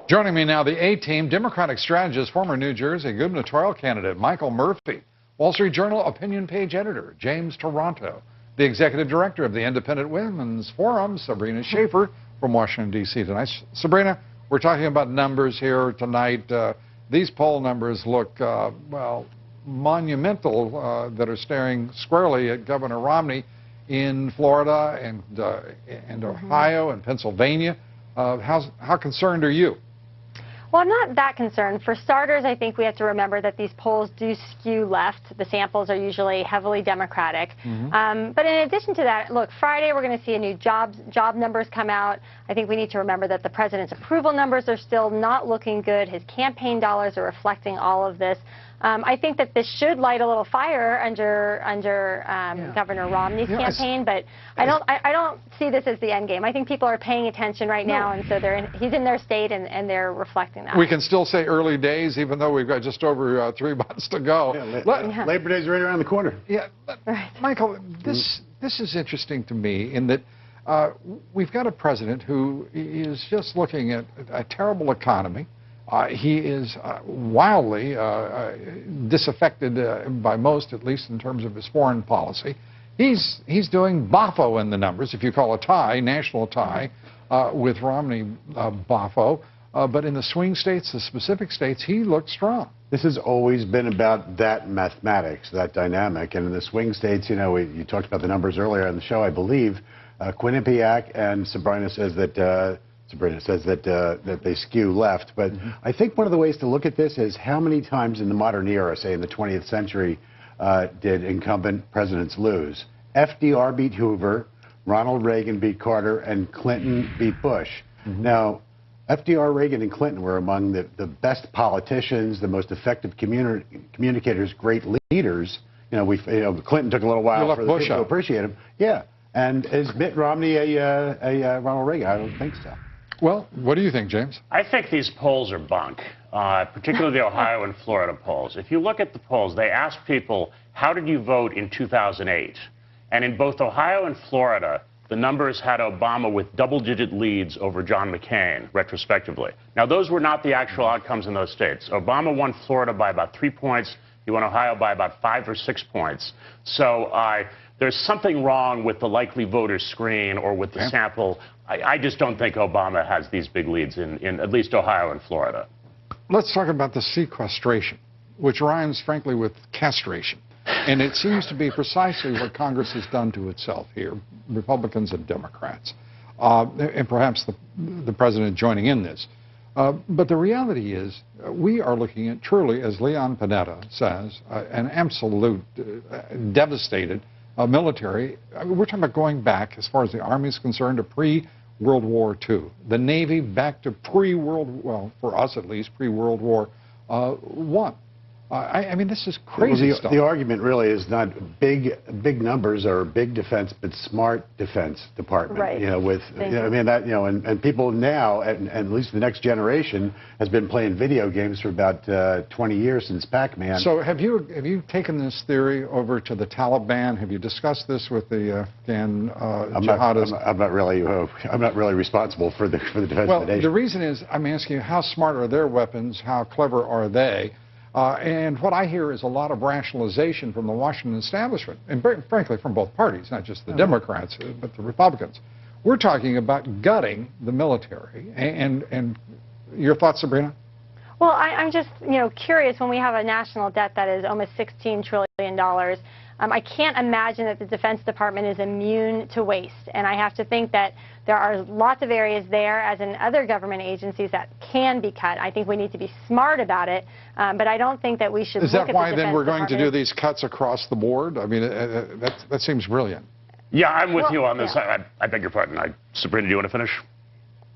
Joining me now, the A-Team, Democratic strategist, former New Jersey gubernatorial candidate Michael Murphy, Wall Street Journal opinion page editor James Toronto, the executive director of the Independent Women's Forum, Sabrina Schaeffer, from Washington, D.C. tonight. Sabrina, we're talking about numbers here tonight. These poll numbers look, well, monumental, that are staring squarely at Governor Romney in Florida and Ohio and Pennsylvania. How concerned are you? Well, I'm not that concerned. For starters, I think we have to remember that these polls do skew left. The samples are usually heavily Democratic. But in addition to that, look, Friday we're going to see a new job numbers come out. I think we need to remember that the president's approval numbers are still not looking good. His campaign dollars are reflecting all of this. I think that this should light a little fire under Governor Romney's campaign, but I don't see this as the end game. I think people are paying attention right now, and so he's in their state and they're reflecting that. We can still say early days, even though we've got just over 3 months to go. Labor Day's right around the corner. Yeah, Michael, this is interesting to me in that we've got a president who is just looking at a terrible economy. He is wildly disaffected by most, at least in terms of his foreign policy. He's doing boffo in the numbers, if you call a tie, national tie, with Romney boffo. But in the swing states, the specific states, he looks strong. This has always been about that mathematics, that dynamic. And in the swing states, you know, you talked about the numbers earlier on the show, I believe. Quinnipiac and Sabrina says that that they skew left. But I think one of the ways to look at this is how many times in the modern era, say in the 20th century, did incumbent presidents lose? FDR beat Hoover, Ronald Reagan beat Carter, and Clinton beat Bush. Now, FDR, Reagan, and Clinton were among the best politicians, the most effective communicators, great leaders. You know, Clinton took a little while for the people to appreciate him. Yeah. And is Mitt Romney a Ronald Reagan? I don't think so. Well, what do you think, James? I think these polls are bunk, particularly the Ohio and Florida polls. If you look at the polls, they ask people, how did you vote in 2008? And in both Ohio and Florida, the numbers had Obama with double-digit leads over John McCain, retrospectively. Now, those were not the actual outcomes in those states. Obama won Florida by about 3 points. He won Ohio by about 5 or 6 points. So there's something wrong with the likely voter screen or with the sample. I just don't think Obama has these big leads in at least Ohio and Florida. Let's talk about the sequestration, which rhymes, frankly, with castration. And it seems to be precisely what Congress has done to itself here, Republicans and Democrats, and perhaps the president joining in this. But the reality is we are looking at truly, as Leon Panetta says, an absolute devastated military. We're talking about going back, as far as the Army is concerned, to pre-World War II. The Navy back to well, for us at least, pre-World War I. I mean, this is crazy stuff. The argument really is not big numbers or big defense, but smart defense department. Right. You know, I mean, that, you know, and people now, and at least the next generation, has been playing video games for about 20 years since Pac-Man. So have you taken this theory over to the Taliban? Have you discussed this with the Afghan jihadists? I'm not really responsible for the defense of the nation. Well, the reason is I'm asking you, how smart are their weapons? How clever are they? And what I hear is a lot of rationalization from the Washington establishment, and frankly from both parties, not just the Democrats, but the Republicans. We're talking about gutting the military. And your thoughts, Sabrina? Well, I'm just, curious, when we have a national debt that is almost $16 trillion, I can't imagine that the Defense Department is immune to waste. And I have to think that there are lots of areas there, as in other government agencies, that can be cut. I think we need to be smart about it, but I don't think that we should look at the Defense Department. Is that why then we're going to do these cuts across the board? I mean, that seems brilliant. Yeah, I'm with you on this. Yeah. I beg your pardon. Sabrina, do you want to finish?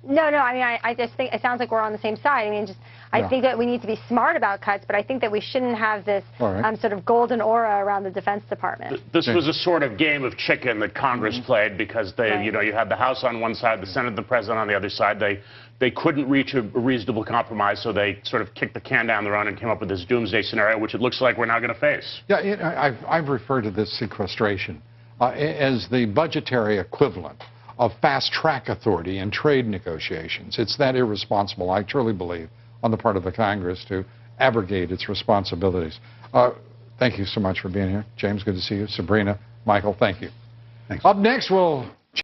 No, I mean, I just think it sounds like we're on the same side. I mean, I think that we need to be smart about cuts, but I think that we shouldn't have this sort of golden aura around the Defense Department. This was a sort of game of chicken that Congress played, because they, you had the House on one side, the Senate and the President on the other side. They couldn't reach a reasonable compromise, so they sort of kicked the can down the road and came up with this doomsday scenario, which it looks like we're now going to face. Yeah, I've referred to this sequestration as the budgetary equivalent of fast-track authority in trade negotiations. It's that irresponsible, I truly believe, on the part of the Congress to abrogate its responsibilities. Thank you so much for being here. James, good to see you. Sabrina, Michael, thank you. Thanks. Up next, we'll